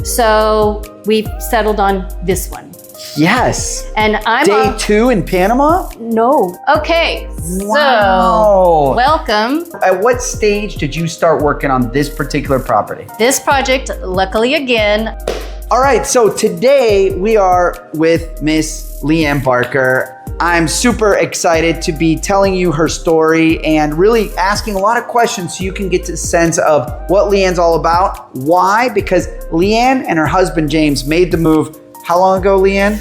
So we've settled on this one. Yes. And I'm Day 2 in Panama? No. Okay. Wow. So welcome. At what stage did you start working on this particular property? This project, luckily again. All right, so today we are with Miss Leanne Barker. I'm super excited to be telling you her story and really asking a lot of questions so you can get to the sense of what Leanne's all about. Why? Because Leanne and her husband James made the move. How long ago, Leanne?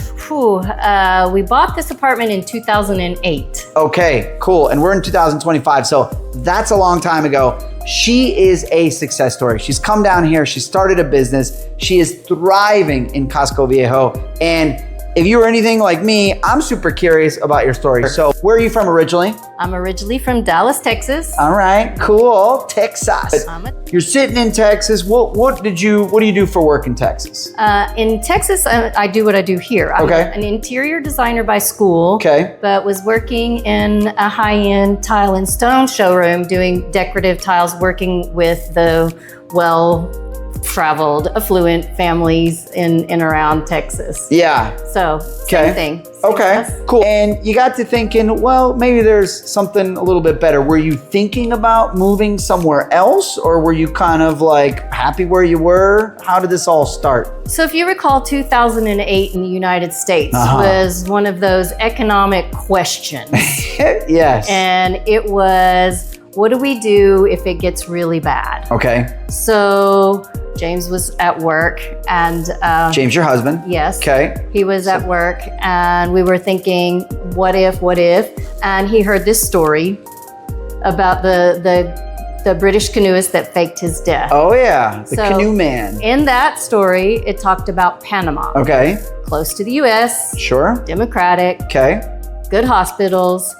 We bought this apartment in 2008. Okay, cool. And we're in 2025, so that's a long time ago. She is a success story. She's come down here, she started a business, she is thriving in Casco Viejo. And if you were anything like me, I'm super curious about your story. So where are you from originally? I'm originally from Dallas, Texas. All right, cool, Texas. You're sitting in Texas. What do you do for work in Texas? In Texas, I do what I do here. I'm an interior designer by school, but was working in a high-end tile and stone showroom doing decorative tiles, working with the well-traveled, affluent families in and around Texas. Yeah. So, same thing. Okay, cool. And you got to thinking, well, maybe there's something a little bit better. Were you thinking about moving somewhere else, or were you kind of like happy where you were? How did this all start? So if you recall, 2008 in the United States was one of those economic questions. Yes. And it was, what do we do if it gets really bad? Okay. So James was at work and James, your husband? Yes. Okay. He was at work and we were thinking, what if? And he heard this story about the British canoeist that faked his death. Oh yeah, the canoe man. In that story, it talked about Panama. Okay. Close to the US. Sure. Democratic. Okay. Good hospitals.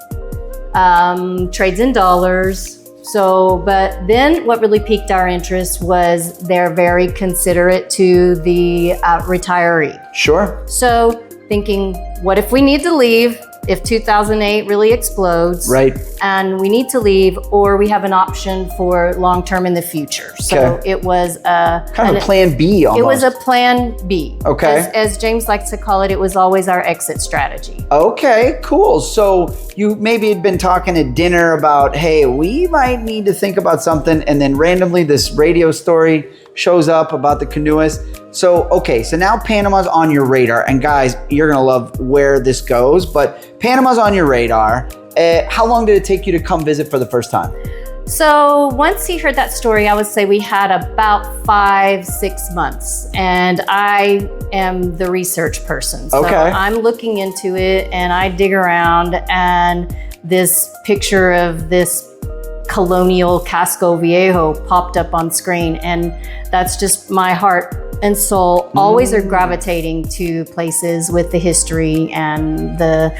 Trades in dollars. So, but then what really piqued our interest was they're very considerate to the retiree. Sure. So thinking, what if we need to leave? If 2008 really explodes, right, and we need to leave, or we have an option for long-term in the future. So it was kind of a plan B almost. It was a plan B. Okay. As James likes to call it, it was always our exit strategy. Okay, cool. So you maybe had been talking at dinner about, hey, we might need to think about something, and then randomly this radio story shows up about the canoeist. So, okay, so now Panama's on your radar, and guys, you're gonna love where this goes, but Panama's on your radar. How long did it take you to come visit for the first time? So once he heard that story, I would say we had about 5-6 months, and I am the research person. So I'm looking into it and I dig around, and this picture of this colonial Casco Viejo popped up on screen, and that's just my heart and soul always are gravitating to places with the history and the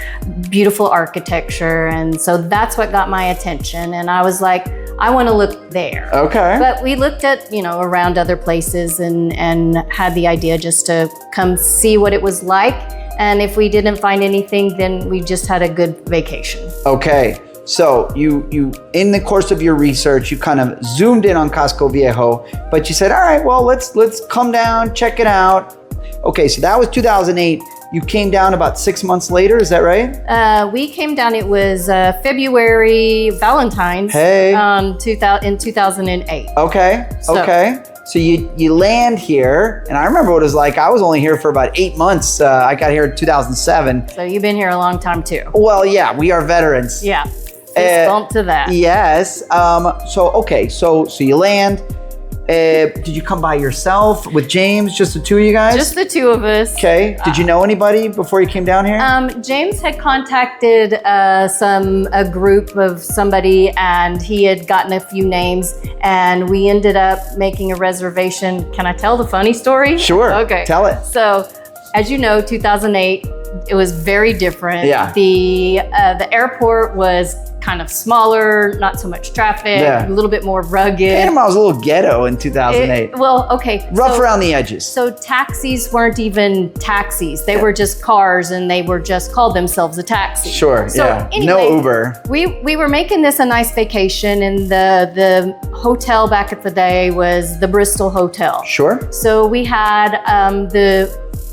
beautiful architecture. And so that's what got my attention. And I was like, I want to look there. Okay. But we looked at, around other places and had the idea just to come see what it was like. And if we didn't find anything, then we just had a good vacation. Okay. So you in the course of your research, you kind of zoomed in on Casco Viejo, but you said, all right, well, let's come down, check it out. Okay, so that was 2008. You came down about 6 months later, is that right? We came down, it was February, Valentine's, in 2008. Okay, okay. So you land here, and I remember what it was like. I was only here for about 8 months. I got here in 2007. So you've been here a long time too. Well, yeah, we are veterans. Yeah. Fist bump to that. Yes. So you land. Did you come by yourself with James? Just the two of you guys? Just the two of us. Okay. Did you know anybody before you came down here? James had contacted a group of somebody, and he had gotten a few names, and we ended up making a reservation. Can I tell the funny story? Sure. Okay. Tell it. So, as you know, 2008, it was very different. Yeah. The airport was kind of smaller, not so much traffic, a little bit more rugged. Panama was a little ghetto in 2008. Rough around the edges. So taxis weren't even taxis. They were just cars, and they were just called themselves a taxi. Sure, so anyway, no Uber. We were making this a nice vacation, and the hotel back at the day was the Bristol Hotel. Sure. So we had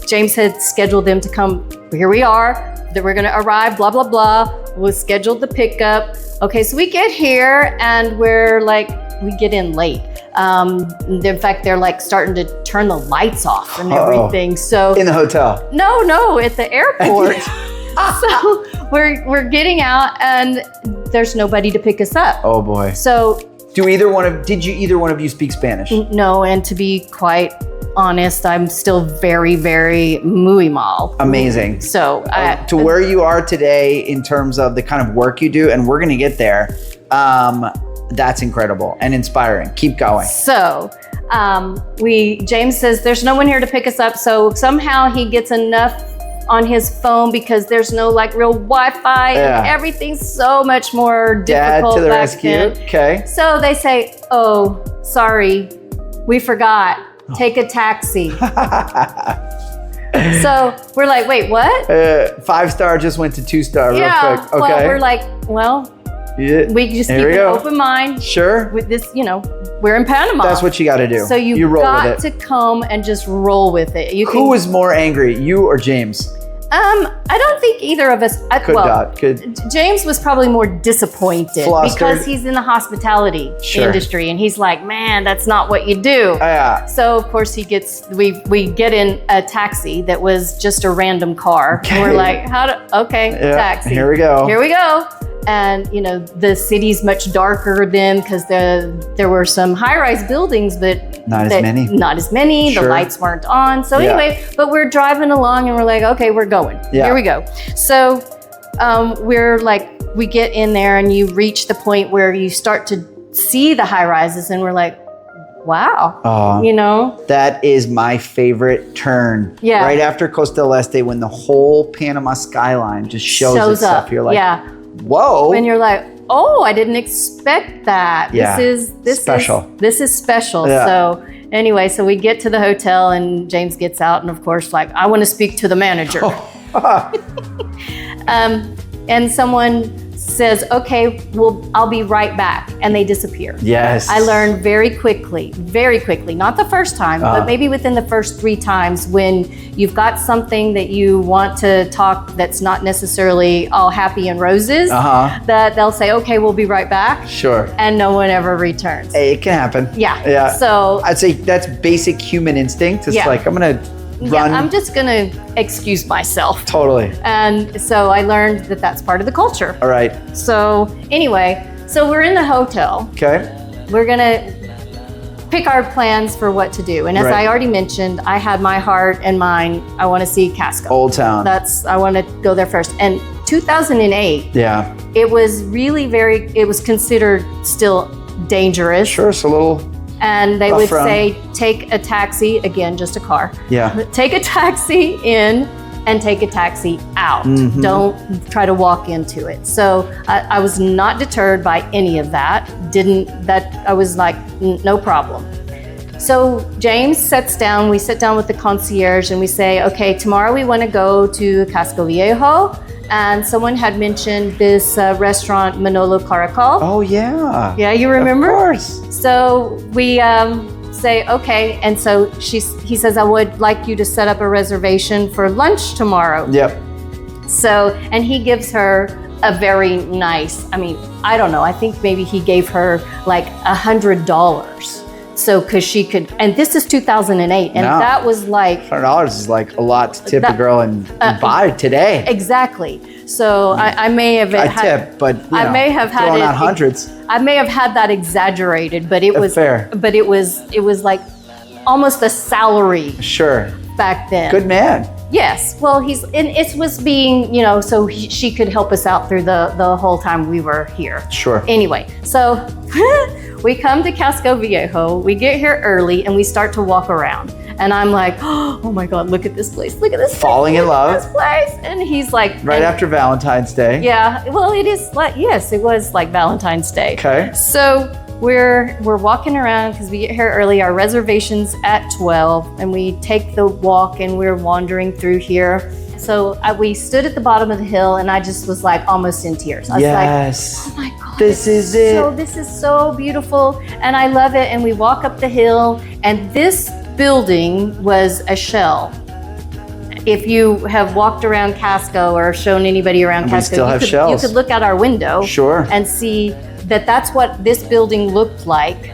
James had scheduled them to come. Here we are, that we're gonna arrive, blah, blah, blah. We scheduled the pickup. Okay, so we get here and we get in late. In fact, they're like starting to turn the lights off and everything. So in the hotel? No, at the airport. So we're getting out and there's nobody to pick us up. Oh boy. So did either one of you speak Spanish? No, and to be quite honest, I'm still very, very muy mal. Amazing. So to where you are today in terms of the kind of work you do, and we're gonna get there, that's incredible and inspiring. Keep going. So James says there's no one here to pick us up, so somehow he gets enough on his phone because there's no real Wi-Fi and everything's so much more difficult. Dad to the back rescue. then. Okay. So they say, oh, sorry, we forgot. Take a taxi. So we're like, wait, what? 5-star just went to 2-star real quick. Okay. Well, we're like, we just keep an open mind. Sure. With this, we're in Panama. That's what you got to do. So you got to come and just roll with it. Who was more angry, you or James? I don't think either of us. James was probably more disappointed because he's in the hospitality industry, and he's like, "Man, that's not what you do." So of course we get in a taxi that was just a random car. And we're like, taxi. Here we go. And the city's much darker then because there were some high-rise buildings, but not as many. Sure. The lights weren't on. So anyway, but we're driving along and we're like, okay, we're going. Here we go. So we get in there and you reach the point where you start to see the high-rises and we're like, wow, That is my favorite turn. Yeah. Right after Costa del Este, when the whole Panama skyline just shows itself. Up. You're like, whoa. And you're like, oh, I didn't expect that. Yeah. This special. This is special. Yeah. So anyway, so we get to the hotel and James gets out and of course, I want to speak to the manager. And someone says, okay, I'll be right back. And they disappear. Yes. I learned very quickly, not the first time, but maybe within the first 3 times when you've got something that you want to talk that's not necessarily all happy and roses, that they'll say, okay, we'll be right back. Sure. And no one ever returns. Hey, it can happen. Yeah. So I'd say that's basic human instinct. It's like, I'm going to run. I'm just going to excuse myself. Totally. And so I learned that that's part of the culture. All right. So anyway, we're in the hotel. Okay. We're going to pick our plans for what to do. And as I already mentioned, I had my heart and mind, I want to see Casco. Old Town. I want to go there first. And 2008, it was really it was considered still dangerous. Sure, it's a little and they would say, take a taxi, again, just a car. Yeah. Take a taxi in and take a taxi out. Mm-hmm. Don't try to walk into it. So I was not deterred by any of that. I was like, no problem. So James we sit down with the concierge and we say, okay, tomorrow we want to go to Casco Viejo. And someone had mentioned this restaurant, Manolo Caracol. Oh, yeah. Yeah, you remember? Of course. So we say, okay. And so he says, I would like you to set up a reservation for lunch tomorrow. Yep. So, and he gives her a very nice, I don't know, I think maybe he gave her like $100. So, because she could, and this is 2008, and that was like $100 is like a lot to tip a girl in Dubai today. Exactly. So I may have tip, but I may have had it hundreds. I may have had that exaggerated, but it was fair. But it was like almost a salary. Sure. Back then. Good man. Yes. Well, it was being, so she could help us out through the whole time we were here. Sure. Anyway, so we come to Casco Viejo, we get here early and we start to walk around. And I'm like, oh my God, look at this place. Look at this place. Falling in love. This place. And he's like, right after Valentine's Day. Yeah, well, it is like, yes, it was like Valentine's Day. Okay. So we're walking around because we get here early. Our reservation's at 12, and we take the walk and we're wandering through here. So we stood at the bottom of the hill, and I just was like almost in tears. I was yes. like, oh my God, this is it. This is so beautiful, and I love it. And we walk up the hill, and this building was a shell. If you have walked around Casco or shown anybody around Casco, you could look out our window and see that that's what this building looked like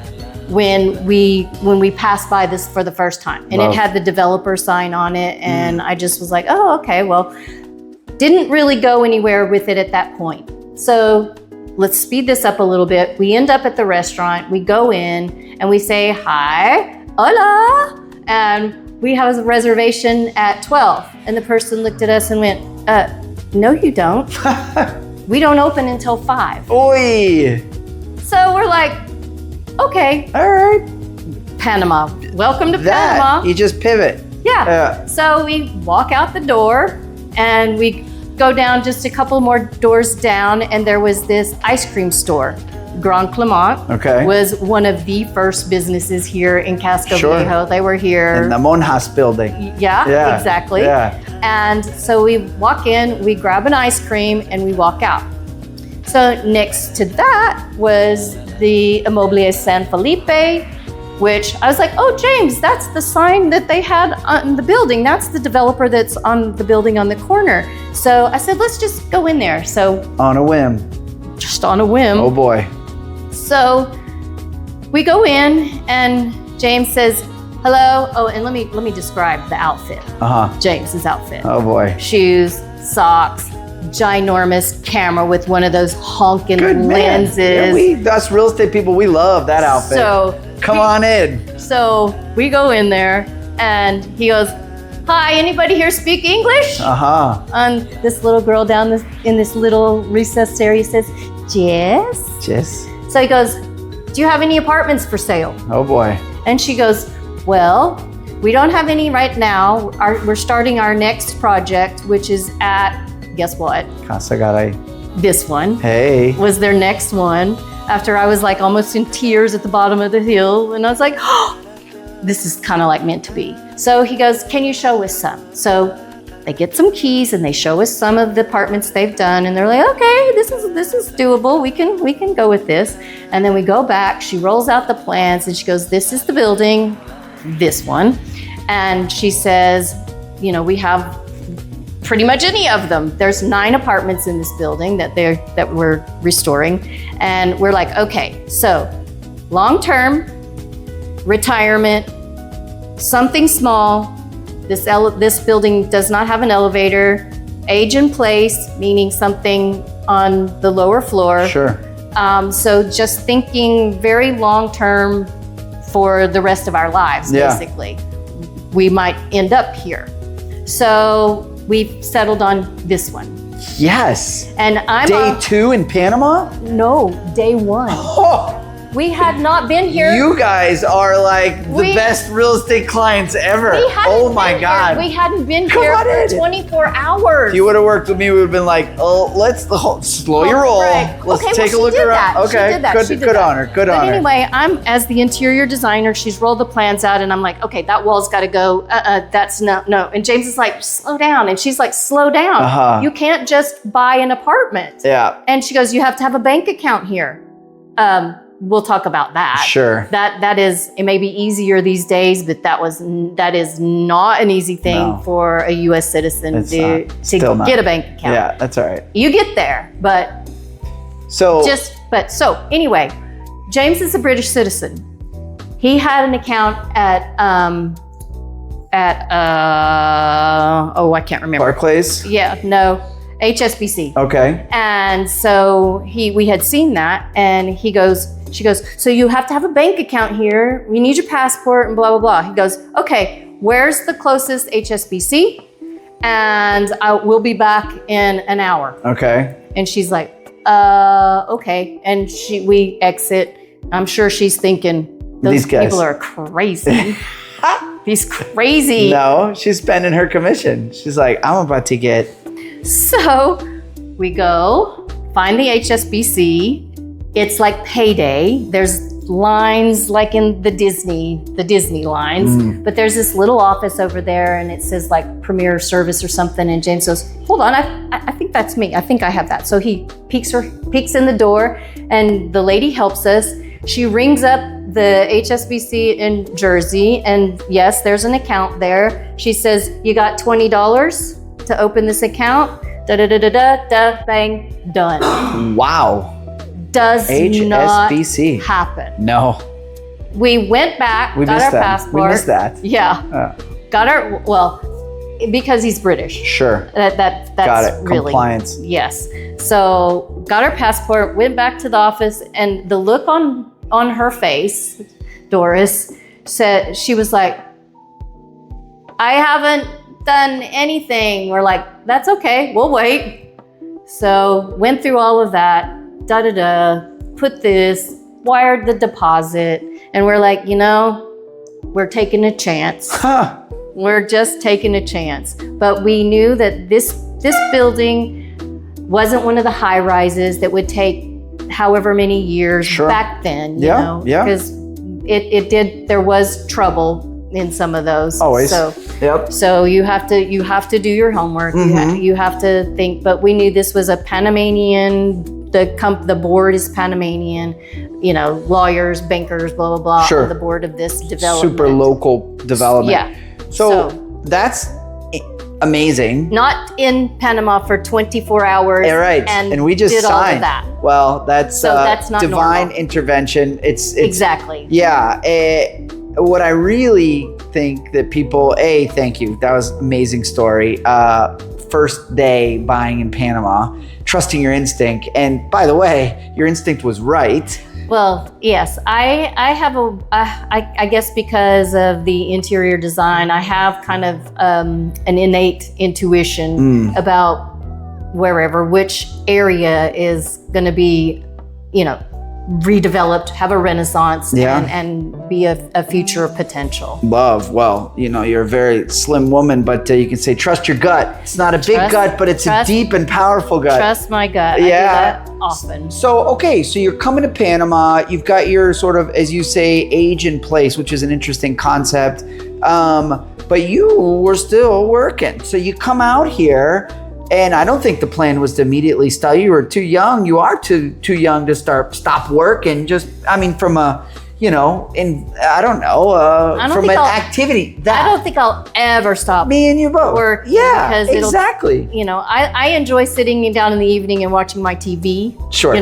when we passed by this for the first time. And it had the developer sign on it, and I just was like, oh, okay, well, didn't really go anywhere with it at that point. So let's speed this up a little bit. We end up at the restaurant, we go in and we say, hi, hola, and we have a reservation at 12. And the person looked at us and went, no, you don't. We don't open until 5. Oi! So we're like, okay. All right. Panama. Welcome to Panama. You just pivot. Yeah. So we walk out the door and we go down just a couple more doors down, and there was this ice cream store. Grand Clement was one of the first businesses here in Casco Viejo. They were here. In the Monjas building. Yeah, exactly. Yeah. And so we walk in, we grab an ice cream, and we walk out. So next to that was the Immobilier San Felipe, which I was like, oh, James, that's the sign that they had on the building. That's the developer that's on the building on the corner. So I said, let's just go in there. So on a whim. Just on a whim. Oh boy. So we go in and James says, hello. Oh, and let me describe the outfit. James's outfit. Oh boy. Shoes, socks, ginormous camera with one of those honking lenses. Yeah, us real estate people, we love that outfit. So come on in. So we go in there and he goes, hi, anybody here speak English? And this little girl down in this little recessed area says, yes. Yes. So he goes, do you have any apartments for sale? Oh boy. And she goes, well, we don't have any right now. We're starting our next project, which is at, guess what? Casa Garay. This one. Hey. Was their next one. After I was like almost in tears at the bottom of the hill. And I was like, oh, this is kind of like meant to be. So he goes, can you show us some? So they get some keys and they show us some of the apartments they've done. And they're like, okay, this is doable. We can go with this. And then we go back, she rolls out the plans and she goes, this is the building, this one. And she says, you know, we have pretty much any of them. There's 9 apartments in this building that we're restoring. And we're like, okay, so long-term, retirement, something small. This building does not have an elevator. Age in place, meaning something on the lower floor. Sure. So just thinking very long-term for the rest of our lives, basically. We might end up here. So we've settled on this one. Yes. And I'm Day 2 in Panama? No, day 1. Oh. We had not been here. You guys are like the best real estate clients ever. Oh my God. We hadn't been here for 24 hours. If you would have worked with me, we would have been like, oh, let's slow your roll. Right. Let's take a look around. Okay, good on her. Good on her. Anyway, I'm as the interior designer, she's rolled the plans out and I'm like, okay, that wall's got to go. That's no. And James is like, slow down. And she's like, slow down. You can't just buy an apartment. Yeah. And she goes, you have to have a bank account here. We'll talk about that. Sure. That is, it may be easier these days, but that is not an easy thing for a U.S. citizen to get a bank account. Yeah, that's all right. You get there, but so anyway, James is a British citizen. He had an account at I can't remember. Barclays? Yeah, no. HSBC. Okay. And so we had seen that, and she goes, so you have to have a bank account here. We need your passport and blah, blah, blah. He goes, okay, where's the closest HSBC? And we'll be back in an hour. Okay. And she's like, okay. And we exit. I'm sure she's thinking, those people are crazy. He's crazy. No, she's spending her commission. She's like, I'm about to get. So we go find the HSBC. It's like payday. There's lines like in the Disney lines, but there's this little office over there and it says like Premier Service or something. And James goes, hold on, I think that's me. I think I have that. So he peeks in the door and the lady helps us. She rings up the HSBC in Jersey and yes, there's an account there. She says, you got $20 to open this account? Da, bang, done. Wow. Does HSBC. not happen. No. We went back, got our passport. We missed that. Yeah. Got our, well, because he's British. Sure. That's got it. really. Compliance. Yes. So got our passport, went back to the office, and the look on her face, Doris, said, she was like, I haven't done anything. We're like, that's okay, we'll wait. So went through all of that. Put this, wired the deposit, and we're like, we're taking a chance. Huh. We're just taking a chance. But we knew that this building wasn't one of the high rises that would take however many years back then, you know, because there was trouble in some of those. Always. So you have to do your homework. You have to think, but we knew this was a Panamanian. The board is Panamanian, lawyers, bankers, blah, blah, blah, Sure. on the board of this development. Super local development. Yeah. So that's amazing. Not in Panama for 24 hours. Yeah, right. And we just did signed. all of that. Well, that's not divine normal. intervention. It's exactly. Yeah. What I really think that people, thank you. That was an amazing story. First day buying in Panama, trusting your instinct. And by the way, your instinct was right. Well, yes, I have I guess because of the interior design, I have kind of an innate intuition about which area is going to be, redeveloped, have a renaissance, and be a future of potential. Love. Well, you're a very slim woman, but you can say trust your gut. It's not a big gut, but it's a deep and powerful gut. Trust my gut. Yeah. I do that often. So you're coming to Panama. You've got your sort of, as you say, age in place, which is an interesting concept. But you were still working. So you come out here. And I don't think the plan was to immediately start. You were too young. You are too young to stop work and from a, I don't know, from an activity. I don't think I'll ever stop. Me and you both. Work. Yeah, because exactly. I enjoy sitting down in the evening and watching my TV. Sure.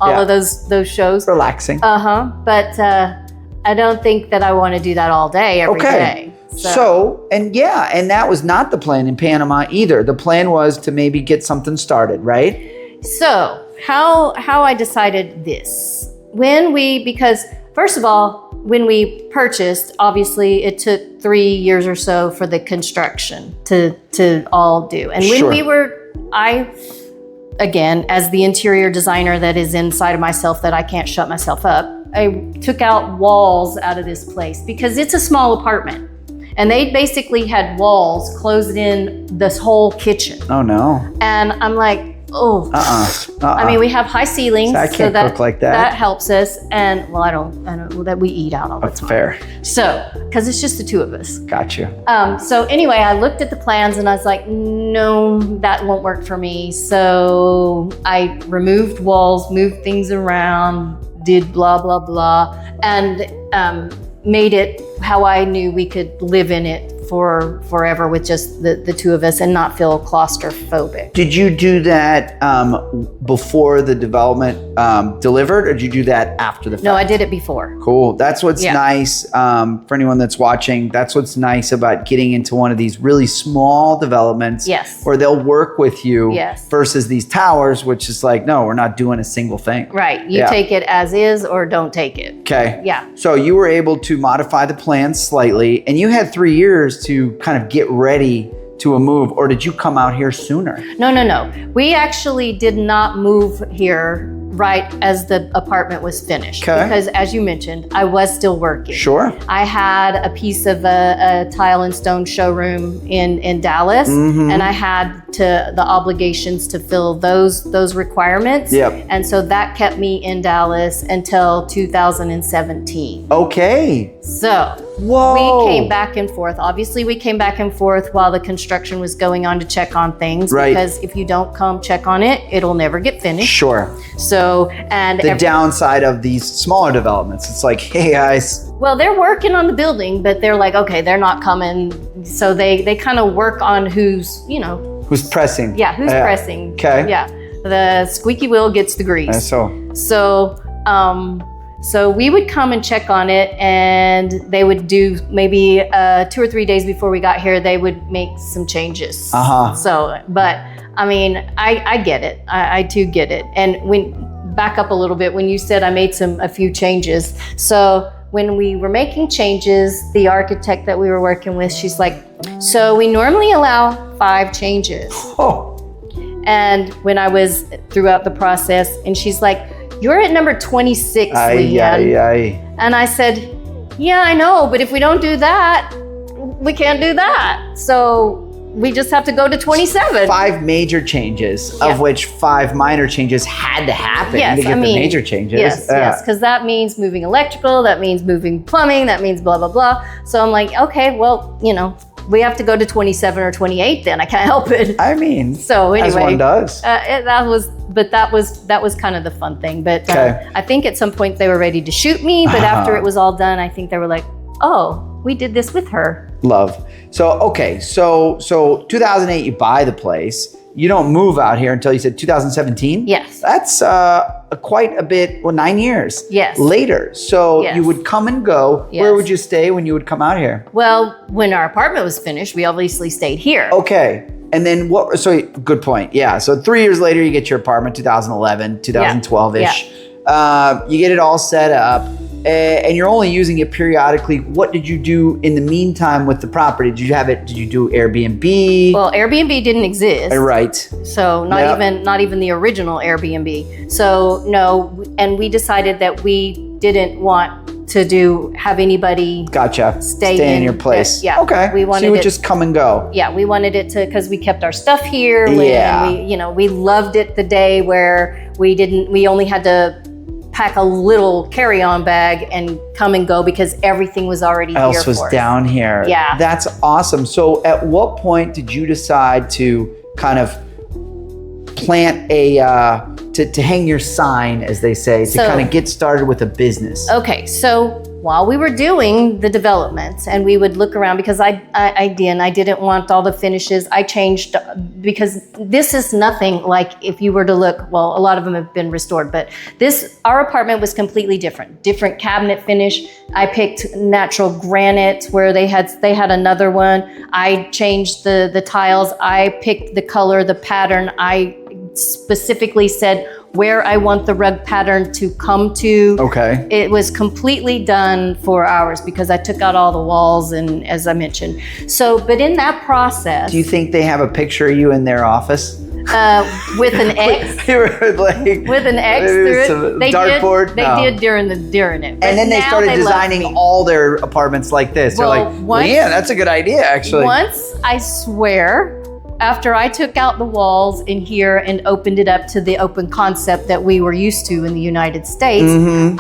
All of those shows. Relaxing. But I don't think that I want to do that all day, every day. So, and that was not the plan in Panama either. The plan was to maybe get something started, right? So, how I decided this. Because first of all, when we purchased, obviously it took 3 years or so for the construction to all do. And when again, as the interior designer that is inside of myself that I can't shut myself up, I took out walls out of this place because it's a small apartment. And they basically had walls closed in this whole kitchen. Oh no. And I'm like, I mean, we have high ceilings. So I can't cook like that. That helps us. And I don't that we eat out all the time. That's fair. So, because it's just the two of us. Got you. So anyway, I looked at the plans and I was like, no, that won't work for me. So I removed walls, moved things around, did blah, blah, blah. And made it how I knew we could live in it for forever with just the two of us and not feel claustrophobic. Did you do that before the development delivered, or did you do that after the fact? No, I did it before. Cool. That's what's nice for anyone that's watching. That's what's nice about getting into one of these really small developments where they'll work with you versus these towers, which is like, no, we're not doing a single thing. Right. You take it as is or don't take it. Okay. Yeah. So you were able to modify the plans slightly, and you had 3 years to kind of get ready to a move, or did you come out here sooner? No. We actually did not move here right as the apartment was finished. Okay. Because as you mentioned, I was still working. Sure. I had a piece of a tile and stone showroom in Dallas, and I had the obligations to fill those requirements. Yep. And so that kept me in Dallas until 2017. Okay. So Whoa. we came back and forth. Obviously, we came back and forth while the construction was going on to check on things. Right. Because if you don't come check on it, it'll never get finished. Sure. So, and the downside of these smaller developments, it's like, hey guys. Well, they're working on the building, but they're like, okay, they're not coming. So they kind of work on who's Who's pressing. Yeah, who's pressing. Okay. Yeah. The squeaky wheel gets the grease. So we would come and check on it, and they would do maybe 2 or 3 days before we got here, they would make some changes. So, but I mean, I get it. I do get it. And back up a little bit, when you said I made a few changes. So when we were making changes, the architect that we were working with, she's like, so we normally allow 5 changes. Oh. And when I was throughout the process, and she's like, you're at number 26, Leanne. And I said, yeah, I know, but if we don't do that, we can't do that. So we just have to go to 27. 5 major changes, of which 5 minor changes had to happen to get the major changes. Yes, because that means moving electrical, that means moving plumbing, that means blah, blah, blah. So I'm like, okay, well, we have to go to 27 or 28 then. I can't help it. I mean, so anyway, as one does. That was kind of the fun thing. But I think at some point they were ready to shoot me. But after it was all done, I think they were like, oh, we did this with her. Love. So, okay. So 2008, you buy the place. You don't move out here until you said 2017? Yes. That's quite a bit, 9 years later. So you would come and go. Yes. Where would you stay when you would come out here? Well, when our apartment was finished, we obviously stayed here. Okay. And then good point. Yeah. So 3 years later, you get your apartment, 2011, 2012-ish. You get it all set up. And you're only using it periodically. What did you do in the meantime with the property? Did you do Airbnb? Well, Airbnb didn't exist. Right. So not even the original Airbnb. So no, and we decided that we didn't want to have anybody stay in your place. Okay. We wanted so you would just come and go. Yeah, we wanted it to, because we kept our stuff here. We loved it the day where we only had to pack a little carry-on bag and come and go because everything was already here for us. Else was down here. Yeah. That's awesome. So at what point did you decide to kind of plant to hang your sign, as they say, to kind of get started with a business? Okay, so while we were doing the developments and we would look around, because I didn't want all the finishes. I changed, because this is nothing like if you were to look, well, a lot of them have been restored, but our apartment was completely different cabinet finish. I picked natural granite where they had another one. I changed the tiles. I picked the color, the pattern. I specifically said where I want the rug pattern to come to. Okay. It was completely done for ours because I took out all the walls, and as I mentioned. So, but in that process. Do you think they have a picture of you in their office? With an X. With an X through it. They dartboard? Did during it. But and then they started designing all their apartments like this. Well, they're like, yeah, that's a good idea, actually. Once, I swear, after I took out the walls in here and opened it up to the open concept that we were used to in the United States,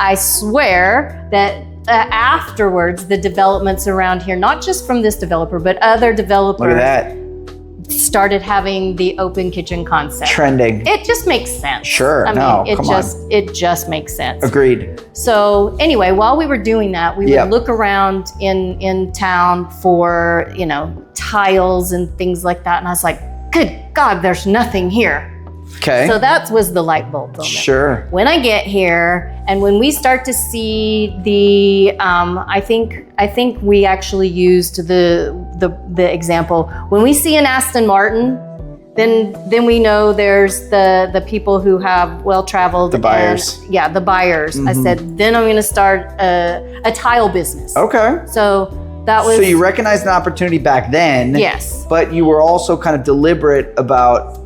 I swear that afterwards, the developments around here, not just from this developer, but other developers, look at that, started having the open kitchen concept. Trending. It just makes sense. Sure. It just makes sense. Agreed. So anyway, while we were doing that, we would look around in town for, tiles and things like that. And I was like, good God, there's nothing here. Okay. So that was the light bulb moment. Sure. When I get here and when we start to see the, I think we actually used the example. When we see an Aston Martin, then we know there's the people who have well-traveled. The buyers. The buyers. I said, then I'm going to start a tile business. Okay. So that was. So you recognized an opportunity back then. Yes. But you were also kind of deliberate about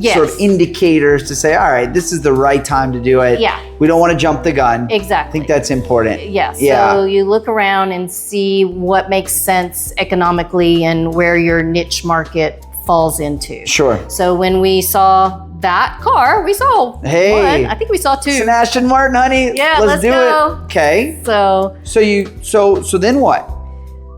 sort of indicators to say, all right, this is the right time to do it. Yeah. We don't want to jump the gun. Exactly. I think that's important. Yeah. So you look around and see what makes sense economically and where your niche market falls into. Sure. So when we saw that car, we saw one. I think we saw two. It's an Aston Martin, honey. Yeah, let's do go. it. Okay. So then what?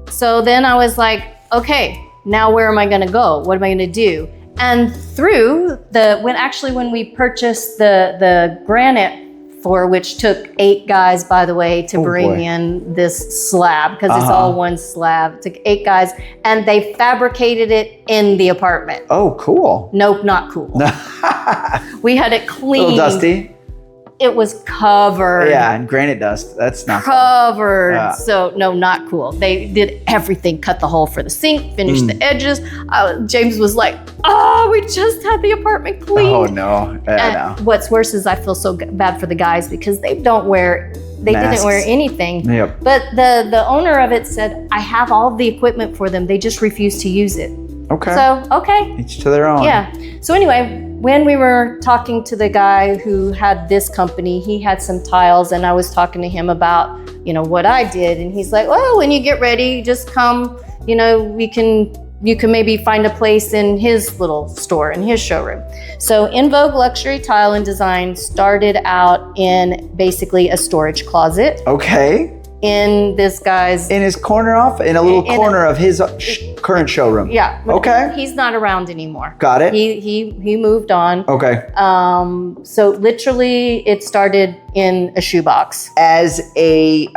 So then I was like, okay, now where am I going to go? What am I going to do? And through when we purchased the granite floor, which took 8 guys, by the way, to bring in this slab, because it's all one slab. It took 8 guys, and they fabricated it in the apartment. Oh, cool. Nope, not cool. We had it cleaned. A little dusty. It was covered. Yeah, and granite dust. That's not covered. Yeah. So no, not cool. They did everything, cut the hole for the sink, finished the edges. James was like, oh, we just had the apartment cleaned. Oh no, no. What's worse is I feel so bad for the guys because they didn't wear anything. Yep. But the owner of it said, I have all the equipment for them. They just refuse to use it. Okay. So, okay. Each to their own. Yeah. So anyway, when we were talking to the guy who had this company, he had some tiles, and I was talking to him about, what I did. And he's like, well, when you get ready, just come, you can maybe find a place in his little store, in his showroom. So Invogue Luxury Tile and Design started out in basically a storage closet. Okay. In this guy's... In his corner in a little corner of his current showroom. Yeah. Okay. He's not around anymore. Got it. He moved on. Okay. So literally it started in a shoebox. As a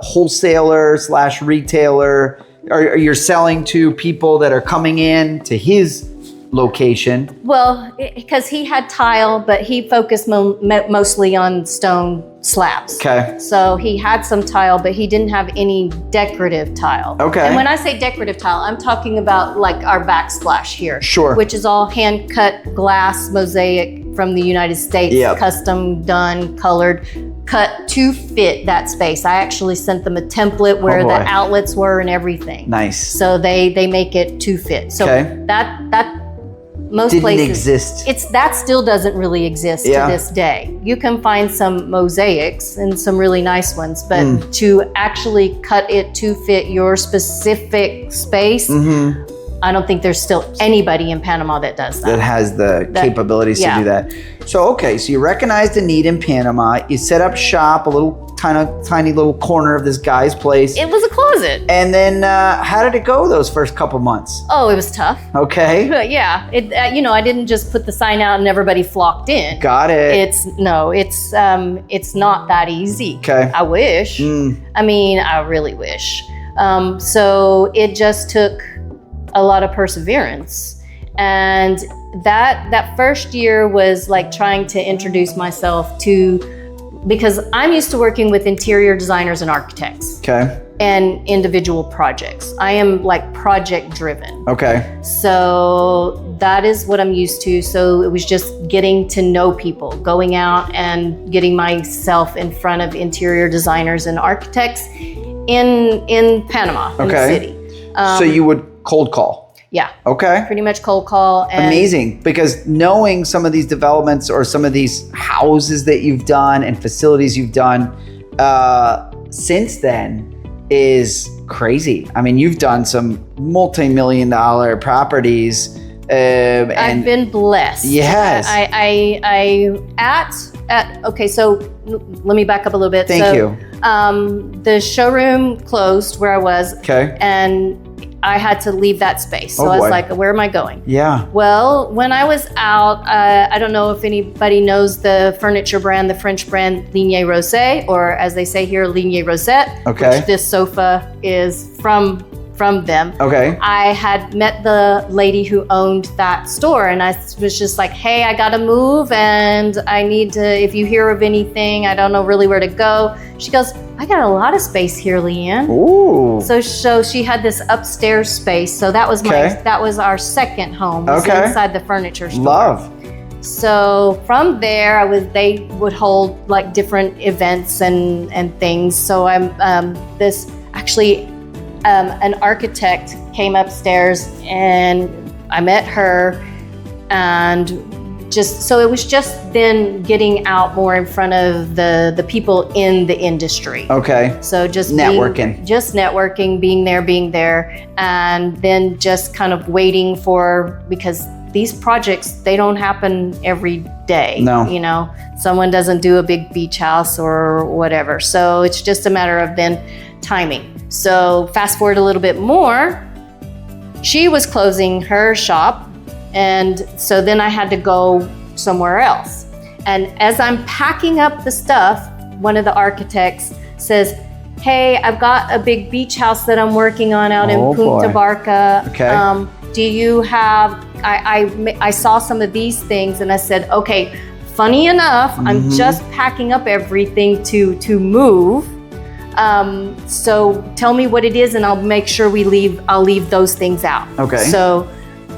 wholesaler / retailer, are you selling to people that are coming in to his location? Well, because he had tile, but he focused mostly on stone slabs. Okay. So he had some tile, but he didn't have any decorative tile. Okay. And when I say decorative tile, I'm talking about like our backsplash here. Sure. Which is all hand cut glass mosaic from the United States, custom done, colored, cut to fit that space. I actually sent them a template where the outlets were and everything. Nice. So they make it to fit. So that most didn't places exist. That still doesn't really exist to this day. You can find some mosaics and some really nice ones, but to actually cut it to fit your specific space, I don't think there's still anybody in Panama that does that. That has the capabilities to do that. So, so you recognized a need in Panama. You set up shop, a little tiny little corner of this guy's place. It was a closet. And then how did it go those first couple months? Oh, it was tough. Okay. But yeah, I didn't just put the sign out and everybody flocked in. Got it. It's not that easy. Okay. I wish. I mean, I really wish. So it just took a lot of perseverance. And that first year was like trying to introduce myself because I'm used to working with interior designers and architects. Okay. And individual projects. I am like project driven. Okay. So that is what I'm used to. So it was just getting to know people, going out and getting myself in front of interior designers and architects in Panama, in the city. So you would cold call? Yeah. Okay. Pretty much cold call. And amazing, because knowing some of these developments or some of these houses that you've done and facilities you've done since then is crazy. I mean, you've done some multi-million-dollar properties. I've been blessed. Yes. Okay, so let me back up a little bit. Thank you. The showroom closed where I was. Okay. And I had to leave that space. So I was like, where am I going? Yeah. Well, when I was out, I don't know if anybody knows the furniture brand, the French brand Ligne Rosé, or as they say here, Ligne Rosette. Okay. Which this sofa is from them. Okay. I had met the lady who owned that store, and I was just like, hey, I gotta move, and I need to, if you hear of anything, I don't know really where to go. She goes, I got a lot of space here, Leanne. Ooh. So she had this upstairs space. So that was that was our second home. Was inside the furniture store. Love. So from there, they would hold like different events and things. So an architect came upstairs and I met her, and so it was just then getting out more in front of the people in the industry. Okay. So just networking. being there, and then just kind of waiting because these projects, they don't happen every day. No. You know, someone doesn't do a big beach house or whatever. So it's just a matter of then timing. So fast forward a little bit more, she was closing her shop. And so then I had to go somewhere else. And as I'm packing up the stuff, one of the architects says, hey, I've got a big beach house that I'm working on out in Punta Barca. Okay. Do you have, I saw some of these things, and I said, okay, funny enough, I'm just packing up everything to move. So tell me what it is, and I'll make sure I'll leave those things out. Okay. So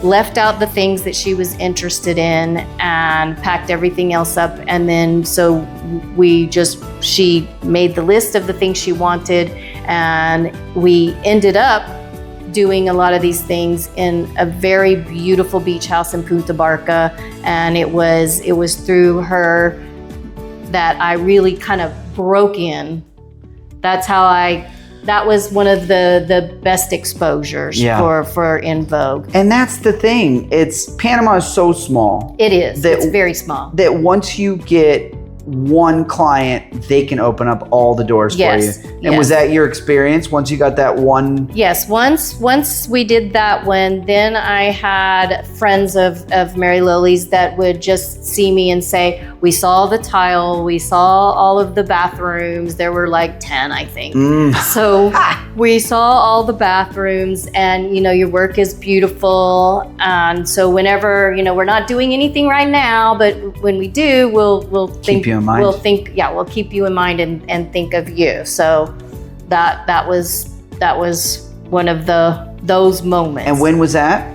left out the things that she was interested in and packed everything else up. And then so she made the list of the things she wanted, and we ended up doing a lot of these things in a very beautiful beach house in Punta Barca. And it was through her that I really kind of broke in. That was one of the best exposures for Invogue. And that's the thing. Panama is so small. It is. It's very small. That once you get one client, they can open up all the doors for you. And was that your experience once you got that one? Yes. Once we did that one, then I had friends of Mary Lily's that would just see me and say, we saw the tile, we saw all of the bathrooms. There were like 10, I think. So we saw all the bathrooms, and your work is beautiful. And so whenever, we're not doing anything right now, but when we do, we'll think, keep you in mind. We'll keep you in mind and think of you. So that was one of those moments. And when was that?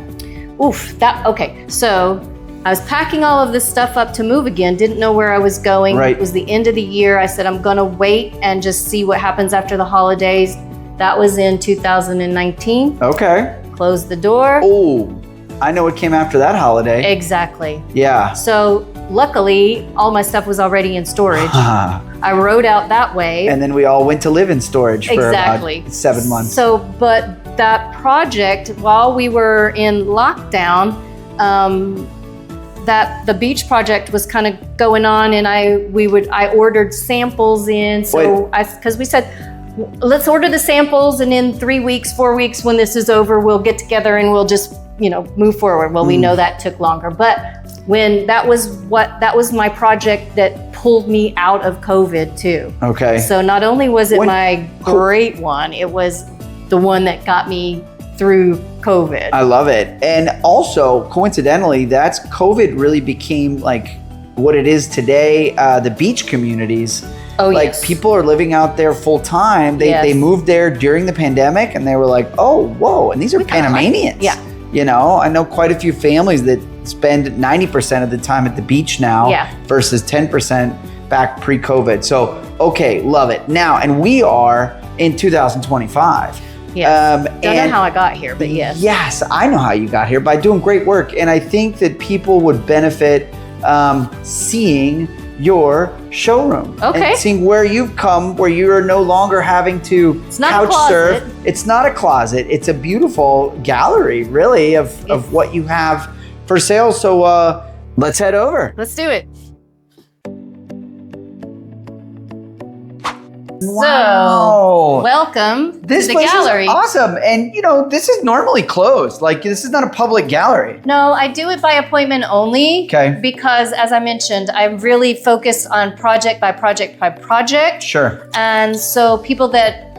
Okay. So I was packing all of this stuff up to move again, didn't know where I was going. Right. It was the end of the year. I said, I'm gonna wait and just see what happens after the holidays. That was in 2019. Okay. Closed the door. Oh, I know what came after that holiday. Exactly. Yeah. So luckily, all my stuff was already in storage. I rode out that way. And then we all went to live in storage for about 7 months. So, but that project, while we were in lockdown, that the beach project was kind of going on, and I ordered samples in. So because we said, let's order the samples, and in 3 weeks, 4 weeks, when this is over, we'll get together and we'll just, move forward. Well, we know that took longer, but when that was my project that pulled me out of COVID too. Okay. So not only was it my great one, it was the one that got me through COVID. I love it. And also, coincidentally, that's COVID really became like what it is today, the beach communities. Oh, like yes. People are living out there full time. They moved there during the pandemic, and they were like, oh, whoa. And these are Panamanians. Yeah. I know quite a few families that spend 90% of the time at the beach now versus 10% back pre-COVID. So, okay, love it. Now, and we are in 2025. Yes. Don't know how I got here, but yes. Yes, I know how you got here by doing great work. And I think that people would benefit seeing your showroom. Okay. And seeing where you've come, where you are no longer having to couch surf. It's not a closet. It's a beautiful gallery, really, of what you have for sale. So let's head over. Let's do it. Wow. So, welcome to the place gallery. Is awesome. And this is normally closed. Like, this is not a public gallery. No, I do it by appointment only. Okay. Because as I mentioned, I'm really focused on project by project by project. Sure. And so people that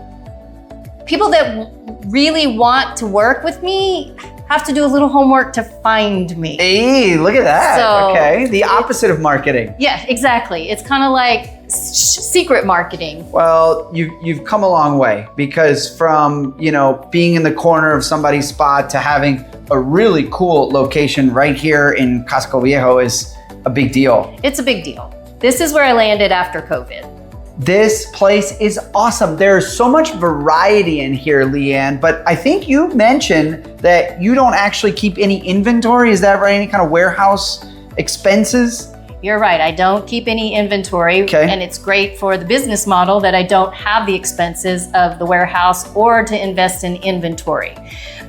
really want to work with me have to do a little homework to find me. Hey, look at that. So, okay. The opposite of marketing. Yeah, exactly. It's kind of like secret marketing. Well, you've come a long way, because from, being in the corner of somebody's spot to having a really cool location right here in Casco Viejo is a big deal. It's a big deal. This is where I landed after COVID. This place is awesome. There's so much variety in here, Leanne, but I think you mentioned that you don't actually keep any inventory. Is that right? Any kind of warehouse expenses? You're right. I don't keep any inventory. Okay. And it's great for the business model that I don't have the expenses of the warehouse or to invest in inventory,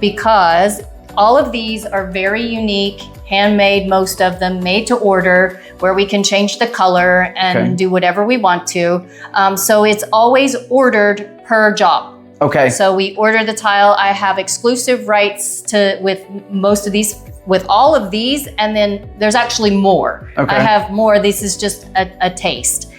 because all of these are very unique, handmade, most of them made to order, where we can change the color and do whatever we want to. So it's always ordered per job. Okay. So we order the tile. I have exclusive rights with most of these, with all of these, and then there's actually more. Okay. I have more. This is just a taste.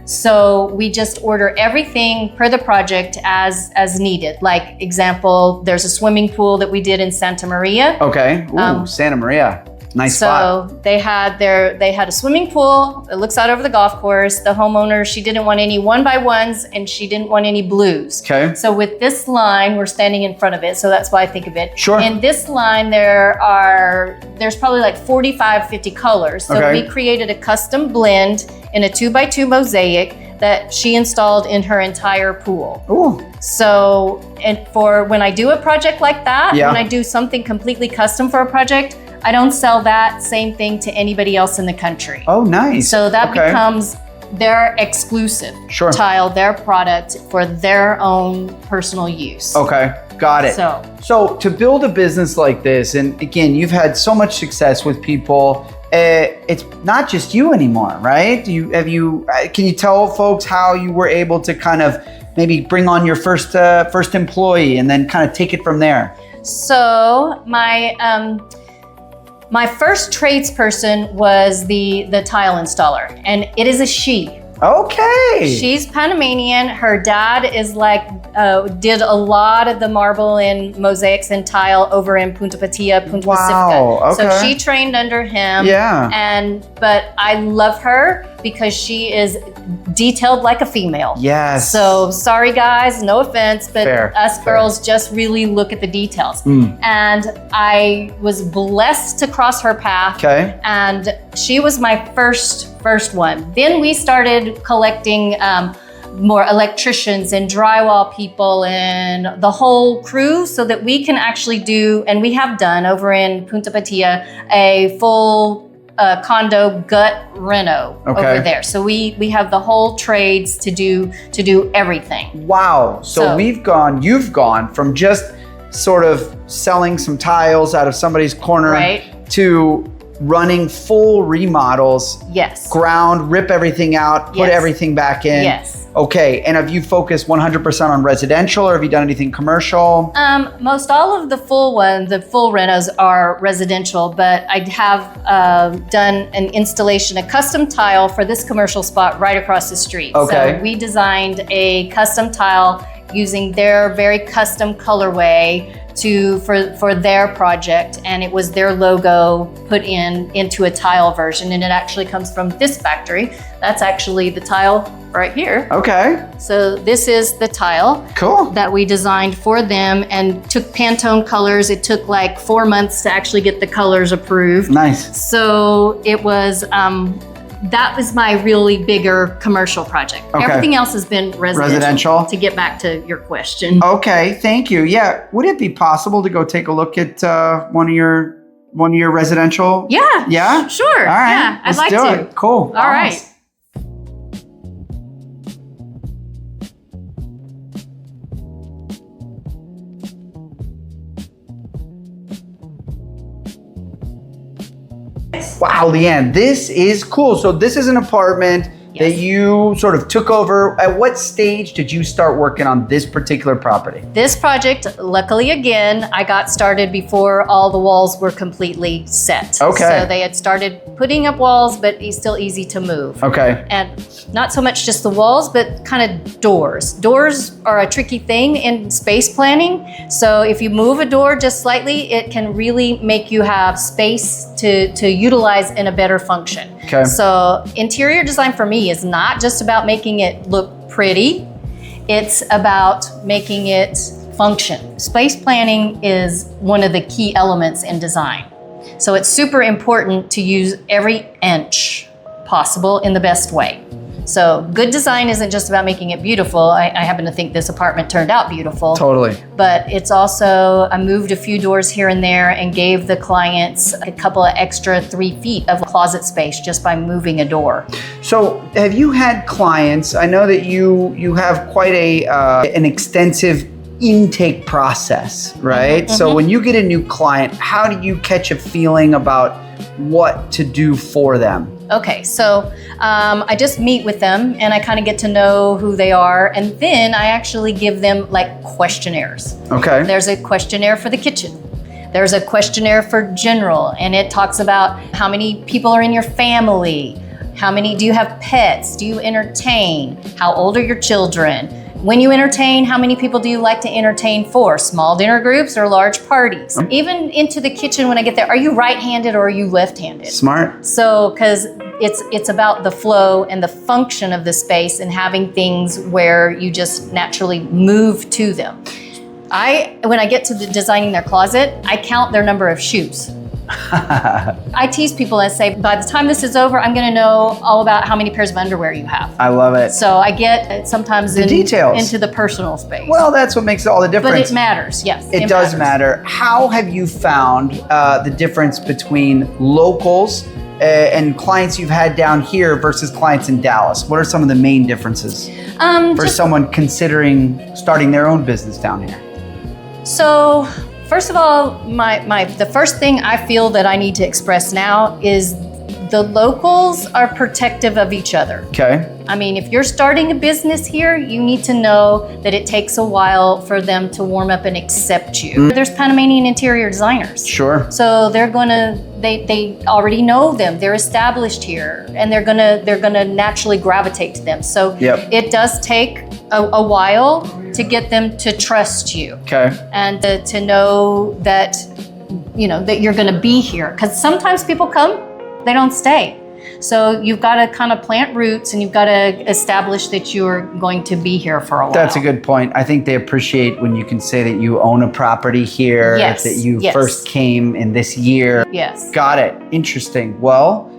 So we just order everything per the project as needed. Like example, there's a swimming pool that we did in Santa Maria. Okay. Ooh, Santa Maria. Nice spot. So they had a swimming pool. It looks out over the golf course. The homeowner, she didn't want any 1x1s and she didn't want any blues. Okay. So with this line, we're standing in front of it. So that's why I think of it. Sure. In this line, there's probably like 45, 50 colors. So we created a custom blend in a 2x2 mosaic that she installed in her entire pool. Ooh. So, and for when I do a project like that, Yeah. when I do something completely custom for a project, I don't sell that same thing to anybody else in the country. Oh, nice. So that becomes their exclusive tile, their product for their own personal use. Okay, got it. So to build a business like this, and again, you've had so much success with people, it's not just you anymore, right? Can you tell folks how you were able to kind of maybe bring on your first employee and then kind of take it from there? So my first tradesperson was the tile installer, and it is a she. Okay. She's Panamanian. Her dad is did a lot of the marble and mosaics and tile over in Punta Pacifica. Okay. So she trained under him. Yeah. But I love her because she is detailed like a female. Yes. So sorry guys, no offense, but us girls just really look at the details. And I was blessed to cross her path. Okay. And she was my first one. Then we started collecting more electricians and drywall people and the whole crew so that we can actually do, and we have done over in Punta Patia, a full condo gut reno over there. So we have the whole trades to do everything. Wow. So you've gone from just sort of selling some tiles out of somebody's corner to running full remodels. Yes. Ground, rip everything out, put everything back in. Yes. Okay, and have you focused 100% on residential, or have you done anything commercial? Most all of the full renos are residential, but I have done an installation, a custom tile for this commercial spot right across the street. Okay. So we designed a custom tile using their very custom colorway for their project, and it was their logo put into a tile version, and it actually comes from this factory. That's actually the tile right here. Okay. So this is the tile that we designed for them and took Pantone colors. It took like 4 months to actually get the colors approved. Nice. So it was that was my really bigger commercial project. Everything else has been residential. To get back to your question. Okay, thank you. Yeah, would it be possible to go take a look at one of your residential? Yeah. Yeah. Sure. All right. Yeah, Let's I'd like do to. it. Cool. All right. Wow, Leanne, this is cool. So this is an apartment that you sort of took over. At what stage did you start working on this particular property? This project, luckily again, I got started before all the walls were completely set. Okay. So they had started putting up walls, but it's still easy to move. Okay. And not so much just the walls, but kind of doors. Doors are a tricky thing in space planning. So if you move a door just slightly, it can really make you have space to utilize in a better function. Okay. So interior design for me is not just about making it look pretty. It's about making it function. Space planning is one of the key elements in design. So it's super important to use every inch possible in the best way. So good design isn't just about making it beautiful. I happen to think this apartment turned out beautiful. Totally. But it's also, I moved a few doors here and there and gave the clients a couple of extra 3 feet of closet space just by moving a door. So have you had clients, I know that you have quite an extensive intake process, right? So when you get a new client, how do you catch a feeling about what to do for them? Okay, so I just meet with them and I kind of get to know who they are, and then I actually give them like questionnaires. Okay. There's a questionnaire for the kitchen. There's a questionnaire for general, and it talks about how many people are in your family, do you have pets, do you entertain, how old are your children, when you entertain, how many people do you like to entertain for? Small dinner groups or large parties? Even into the kitchen when I get there, are you right-handed or are you left-handed? Smart. So, because it's about the flow and the function of the space and having things where you just naturally move to them. When I get to designing their closet, I count their number of shoes. I tease people and say, by the time this is over, I'm going to know all about how many pairs of underwear you have. I love it. So I get sometimes details into the personal space. Well, that's what makes all the difference. But it matters, yes. It does matter. How have you found the difference between locals and clients you've had down here versus clients in Dallas? What are some of the main differences for someone considering starting their own business down here? So, first of all, the first thing I feel that I need to express now is the locals are protective of each other. Okay. I mean, if you're starting a business here, you need to know that it takes a while for them to warm up and accept you. There's Panamanian interior designers. Sure. So they already know them. They're established here, and they're gonna naturally gravitate to them. So it does take a while to get them to trust you. Okay. And to know that that you're gonna be here. Because sometimes people come, they don't stay. So you've got to kind of plant roots, and you've got to establish that you're going to be here for a while. That's a good point. I think they appreciate when you can say that you own a property here, that you first came in this year. Yes. Got it. Interesting. Well,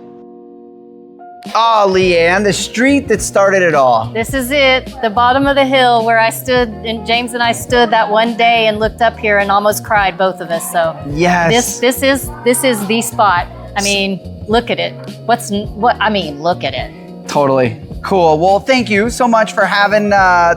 Leanne, the street that started it all. This is it, the bottom of the hill where I stood, and James and I stood that one day and looked up here and almost cried, both of us. So yes, this is the spot. I mean, look at it. Look at it. Totally. Cool. Well, thank you so much for having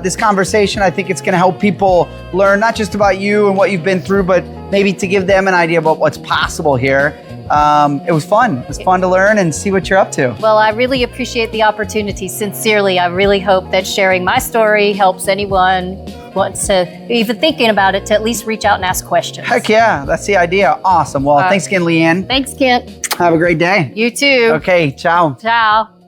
this conversation. I think it's going to help people learn not just about you and what you've been through, but maybe to give them an idea about what's possible here. It was fun. It was fun to learn and see what you're up to. Well, I really appreciate the opportunity. Sincerely, I really hope that sharing my story helps anyone who wants to, even thinking about it, to at least reach out and ask questions. Heck yeah. That's the idea. Awesome. Well, thanks again, Leanne. Thanks, Kent. Have a great day. You too. Okay. Ciao. Ciao.